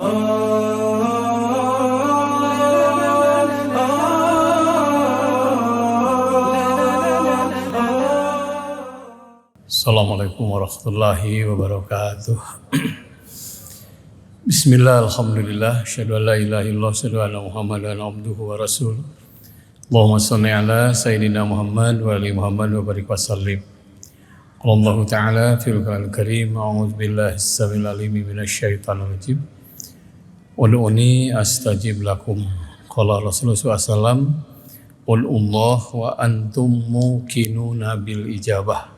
Assalamualaikum warahmatullahi wabarakatuh. Bismillah, alhamdulillah, asyhadu an la ilaha illallah, asyhadu anna Muhammadan abduhu wa rasuluh. Allahumma shalli ala sayyidina Muhammad wa ali Muhammad wa barik wa sallim. Allahu ta'ala fil Qur'anil Karim, a'udzu billahi as-sami'il alim minasyaitonir rajim. Ud'uni astajib lakum. Qala Rasulullah SAW, qul Allah wa antum muqinuna bil ijabah.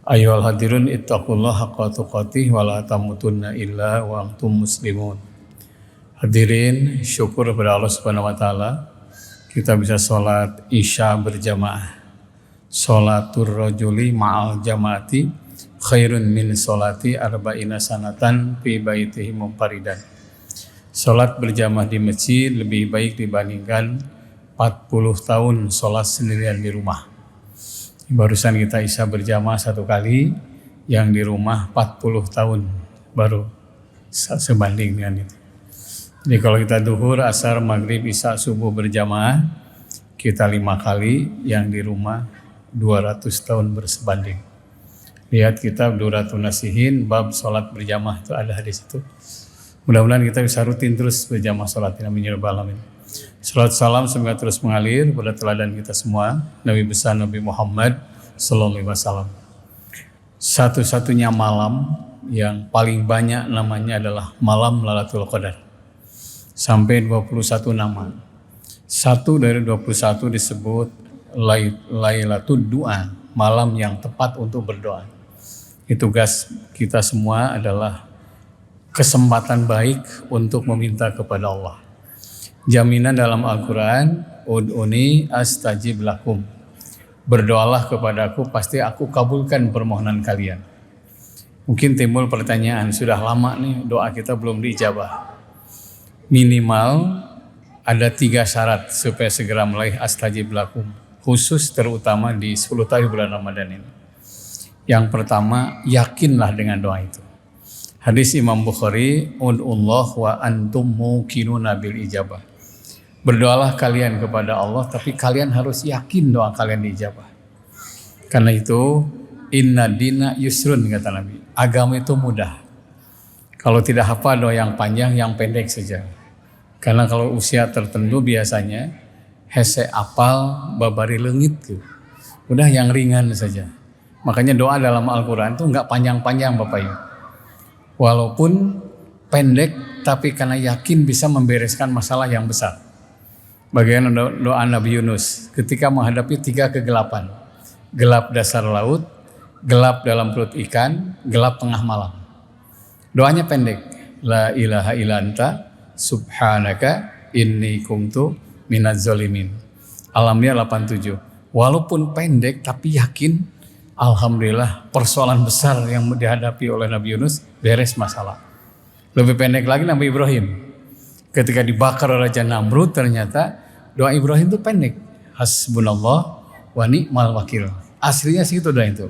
Ayyuhal hadirun ittaqullaha haqqa tuqatih wa la tamutunna illa wa antum muslimun. Hadirin, syukur kepada Allah Subhanahu wa taala kita bisa sholat Isya berjamaah. Sholatur rajuli ma'al jamaati khairun min sholati arba'ina sanatan fi baitihi munfaridan. Sholat berjamaah di masjid lebih baik dibandingkan 40 tahun sholat sendirian di rumah. Barusan kita Isya berjamaah 1 kali, yang di rumah 40 tahun baru sebanding dengan itu. Jadi kalau kita duhur, asar, maghrib, isya, subuh berjamaah, kita 5 kali, yang di rumah 200 tahun bersebanding. Lihat kitab Duratul Nasihin, bab sholat berjamaah, itu ada hadis itu. Mudah-mudahan kita bisa rutin terus berjamaah sholat. Amin ya rabbal alamin. Salat salam semoga terus mengalir pada teladan kita semua, Nabi besar Nabi Muhammad sallallahu alaihi wasallam. Satu-satunya malam yang paling banyak namanya adalah malam Lailatul Qadar. Sampai 21 nama. 1 dari 21 disebut Lailatul Du'a, malam yang tepat untuk berdoa. Itu tugas kita semua adalah kesempatan baik untuk meminta kepada Allah. Jaminan dalam Al-Quran, ud'uni astajib lakum. Berdoalah kepadaku, pasti aku kabulkan permohonan kalian. Mungkin timbul pertanyaan, sudah lama nih doa kita belum diijabah. Minimal ada 3 syarat supaya segera meraih astajib lakum. Khusus terutama di 10 tahun bulan Ramadan ini. Yang pertama, yakinlah dengan doa itu. Hadis Imam Bukhari, ud'ullah wa antum muqinuna bil ijabah. Berdoalah kalian kepada Allah, tapi kalian harus yakin doa kalian diijabah. Karena itu, inna dina yusrun, kata Nabi. Agama itu mudah. Kalau tidak hafal doa yang panjang, yang pendek saja. Karena kalau usia tertentu biasanya, hese apal babari leungit tuh. Udah yang ringan saja. Makanya doa dalam Al-Quran itu enggak panjang-panjang Bapak Ibu. Walaupun pendek, tapi karena yakin bisa membereskan masalah yang besar. Bagaimana doa Nabi Yunus ketika menghadapi 3 kegelapan. Gelap dasar laut, gelap dalam perut ikan, gelap tengah malam. Doanya pendek. La ilaha illa anta subhanaka inni kuntu minaz zalimin. Al-Anbiya 87. Walaupun pendek tapi yakin, alhamdulillah persoalan besar yang dihadapi oleh Nabi Yunus beres masalah. Lebih pendek lagi Nabi Ibrahim. Ketika dibakar oleh Raja Namrud, ternyata doa Ibrahim itu pendek. Hasbunallah wa ni'mal wakil. Aslinya segitu doa itu.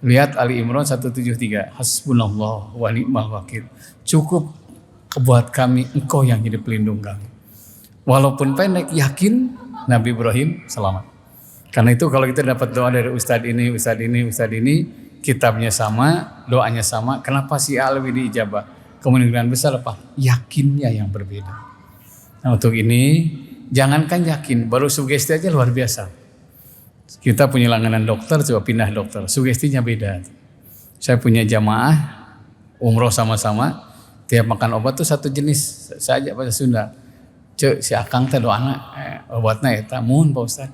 Lihat Ali Imran 173. Hasbunallah wa ni'mal wakil. Cukup buat kami, engkau yang jadi pelindung kami. Walaupun pendek, yakin Nabi Ibrahim selamat. Karena itu kalau kita dapat doa dari ustadz ini, kitabnya sama, doanya sama, kenapa si A lebih diijabah? Kemungkinan besar apa? Yakinnya yang berbeda. Nah untuk ini, jangankan yakin, baru sugesti aja luar biasa. Kita punya langganan dokter, coba pindah dokter, sugestinya beda. Saya punya jamaah, umroh sama-sama, tiap makan obat tuh satu jenis, saya ajak bahasa Sunda. Cek si akang teh doana, obatnya eta mun Pak Ustaz.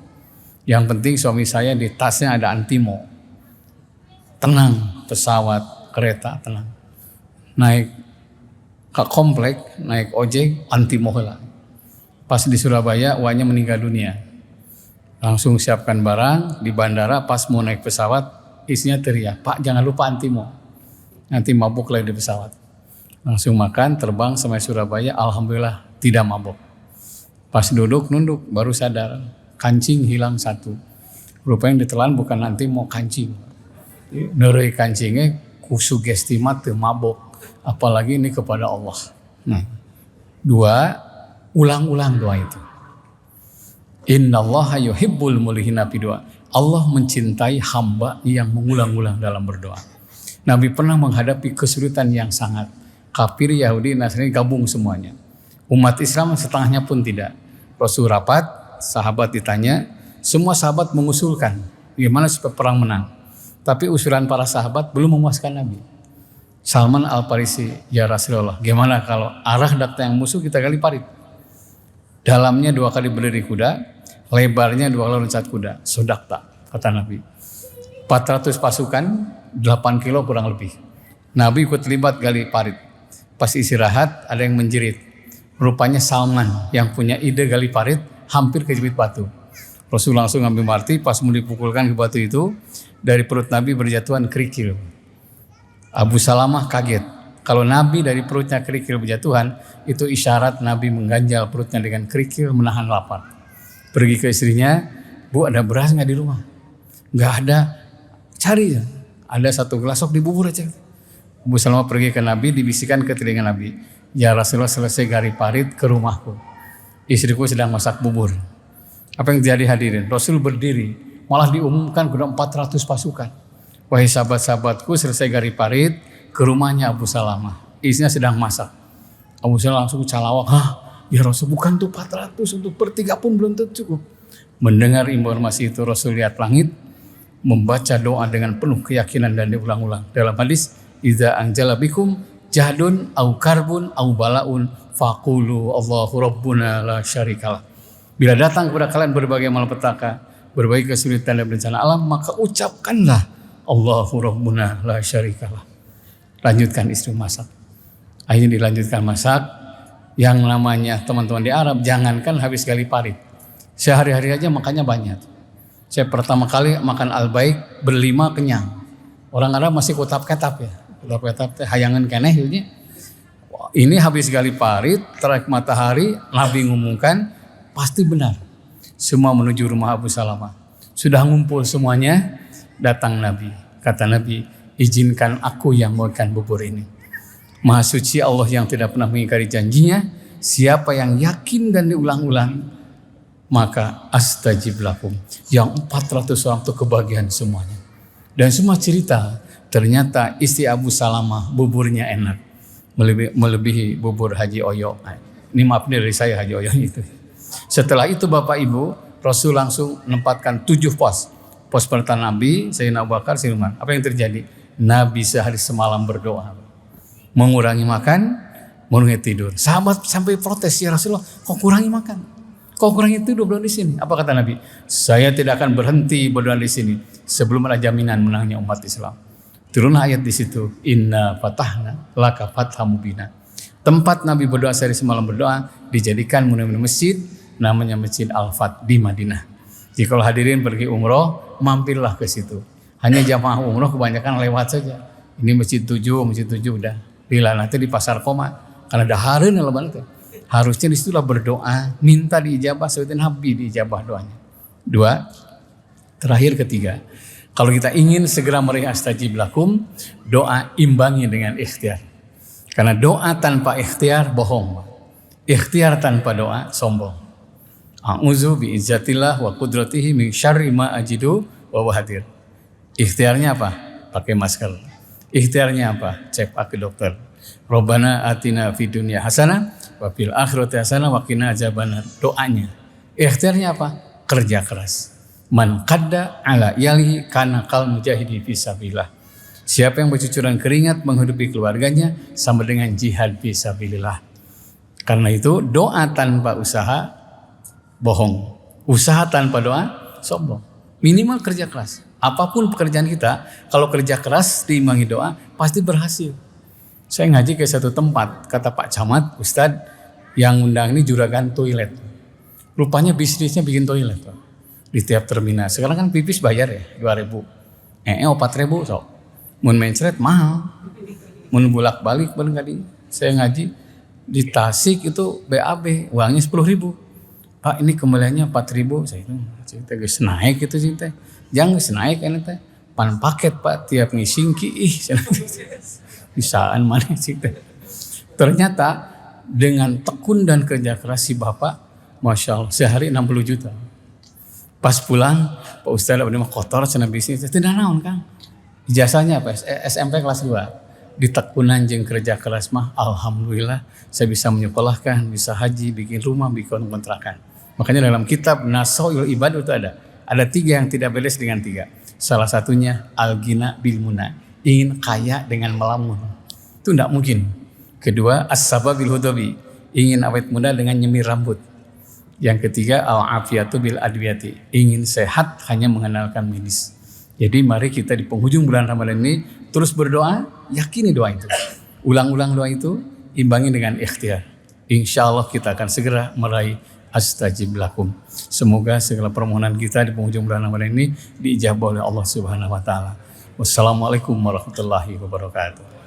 Yang penting suami saya di tasnya ada antimo. Tenang, pesawat, kereta, tenang. Naik ke komplek, naik ojek, antimo heula. Pas di Surabaya, uangnya meninggal dunia. Langsung siapkan barang, di bandara pas mau naik pesawat, isinya teriak, Pak jangan lupa antimo. Nanti mabuk lagi di pesawat. Langsung makan, terbang sampai Surabaya, alhamdulillah tidak mabuk. Pas duduk, nunduk, baru sadar. Kancing hilang 1. Rupanya ditelan bukan nanti mau kancing. Neuroi kancingnya kusugesti mah teu mabok. Apalagi ini kepada Allah. Nah, dua, ulang-ulang doa itu. Innallaha yuhibbul mulihina fi doa. Allah mencintai hamba yang mengulang-ulang dalam berdoa. Nabi pernah menghadapi kesulitan yang sangat. Kafir, Yahudi, Nasrani gabung semuanya. Umat Islam setengahnya pun tidak. Rasul rapat, sahabat ditanya, semua sahabat mengusulkan gimana supaya perang menang. Tapi usulan para sahabat belum memuaskan Nabi. Salman Al-Farisi, ya Rasulullah, gimana kalau arah datang yang musuh kita gali parit. Dalamnya 2 kali berdiri kuda, lebarnya 2 kali loncat kuda. Sodakta, kata Nabi. 400 pasukan, 8 kilo kurang lebih. Nabi ikut terlibat gali parit. Pas istirahat ada yang menjerit. Rupanya Salman yang punya ide gali parit hampir kejepit batu. Rasul langsung ambil marti, pas mau dipukulkan ke batu itu, dari perut Nabi berjatuhan kerikil. Abu Salamah kaget. Kalau Nabi dari perutnya kerikil berjatuhan, itu isyarat Nabi mengganjal perutnya dengan kerikil menahan lapar. Pergi ke istrinya, Bu ada beras nggak di rumah? Nggak ada, cari ya. Ada 1 gelas sok dibubur aja. Abu Salamah pergi ke Nabi, dibisikkan ke telinga Nabi, ya Rasulullah selesai gali parit ke rumahku. Istriku sedang masak bubur. Apa yang terjadi hadirin? Rasul berdiri, malah diumumkan kepada 400 pasukan. Wahai sahabat-sahabatku, selesai gali parit ke rumahnya Abu Salamah. Istrinya sedang masak. Abu Salamah langsung calawak, ya Rasul bukan tuh 400, untuk bertiga pun belum tentu cukup. Mendengar informasi itu Rasul lihat langit, membaca doa dengan penuh keyakinan dan diulang-ulang. Dalam hadis, idza anjala bikum jahdun au karbun au balaun faqulu Allahu rabbuna la syarikalah. Bila datang kepada kalian berbagai malapetaka, berbagai kesulitan dan bencana alam, maka ucapkanlah Allahu rabbuna la syarikalah. Lanjutkan istri masak. Akhirnya dilanjutkan masak. Yang namanya teman-teman di Arab, jangankan habis gali parit, sehari-hari aja makannya banyak. Saya pertama kali makan al-baik berlima kenyang. Orang Arab masih kutap-ketap ya. Kutap-ketap hayangan keneh ini. Ini habis gali parit, terik matahari, Nabi ngumumkan, pasti benar. Semua menuju rumah Abu Salamah. Sudah ngumpul semuanya, datang Nabi. Kata Nabi, izinkan aku yang makan bubur ini. Maha suci Allah yang tidak pernah mengingkari janjinya. Siapa yang yakin dan diulang-ulang, maka astajib lakum. Yang 400 orang itu kebahagiaan semuanya. Dan semua cerita, ternyata istri Abu Salamah buburnya enak. Melebihi bubur Haji Oyo. Ini maaf dari saya Haji Oyo itu. Setelah itu Bapak Ibu, Rasul langsung menempatkan 7 pos. Pos pertama Nabi, Sayyidina Abu Bakar, Sayyidina Umar. Apa yang terjadi? Nabi sehari semalam berdoa. Mengurangi makan, menuhi tidur. Sahabat sampai protes, ya Rasulullah, kok kurangi makan? Kok kurangi tidur berdoa di sini? Apa kata Nabi? Saya tidak akan berhenti berdoa di sini sebelum ada jaminan menangnya umat Islam. Turunlah ayat di situ. Inna fatahna laka fatham mubina. Tempat Nabi berdoa sehari semalam berdoa dijadikan masjid, namanya Masjid Al-Fat di Madinah. Jika hadirin pergi umroh, mampirlah ke situ. Hanya jamaah umroh kebanyakan lewat saja. Ini masjid 7 udah. Bila nanti di Pasar Koma, karena ada hari lebaran itu. Harusnya disitulah berdoa, minta diijabah, seperti Nabi diijabah doanya. 2, terakhir ketiga. Kalau kita ingin segera meraih astajib lakum, doa imbangi dengan ikhtiar. Karena doa tanpa ikhtiar bohong. Ikhtiar tanpa doa sombong. A'udzu biizzatillah wa qudratihi min syarri ma ajidu wa hadir. Ikhtiarnya apa? Pakai masker. Ikhtiarnya apa? Cek ke dokter. Robbana atina fid dunya hasanah wa fil akhirati hasanah wa qina adzabannar. Doanya. Ikhtiarnya apa? Kerja keras. Man qadda ala yalihi kana kal mujahidi fisabilillah. Siapa yang bercucuran keringat menghidupi keluarganya sama dengan jihad fisabilillah. Karena itu doa tanpa usaha bohong. Usaha tanpa doa sombong. Minimal kerja keras. Apapun pekerjaan kita, kalau kerja keras diimbangi doa, pasti berhasil. Saya ngaji ke satu tempat, kata Pak Camat, Ustadz, yang undang ini juragan toilet. Rupanya bisnisnya bikin toilet. Di tiap terminal. Sekarang kan pipis bayar ya, 2.000. 4.000 sok. Mun mencret mahal. Mun bolak-balik barangkali. Saya ngaji di Tasik itu BAB, uangnya 10.000. Pak ini kembaliannya 4.000. Saya itu cerita geus naik itu cerita. Jangan naik kan teh. Pan paket Pak tiap ngising ki bisaan mana sih teh. Ternyata dengan tekun dan kerja keras si bapak, Masya Allah, sehari 60 juta. Pas pulang, Pak Ustadz udah mah kotor, senang bisnis, tidak naon Kang. Ijazahnya apa? SMP kelas 2. Ditekunan jeung kerja keras mah, alhamdulillah saya bisa menyekolahkan, bisa haji, bikin rumah, bikin kontrakan. Makanya dalam kitab Nasoil Ibad itu ada 3 yang tidak beres dengan 3. Salah satunya al-ghina bil muna, ingin kaya dengan melamun. Itu tidak mungkin. Kedua, as-sabab bil hudabi, ingin awet muda dengan nyemir rambut. Yang ketiga, al-afiyatu bil adwiyati, ingin sehat hanya mengandalkan medis. Jadi mari kita di penghujung bulan Ramadan ini terus berdoa, yakini doa itu. Ulang-ulang doa itu, imbangi dengan ikhtiar. Insya Allah kita akan segera meraih astajib lakum. Semoga segala permohonan kita di penghujung bulan Ramadan ini diijabah oleh Allah Subhanahu wa taala. Wassalamualaikum warahmatullahi wabarakatuh.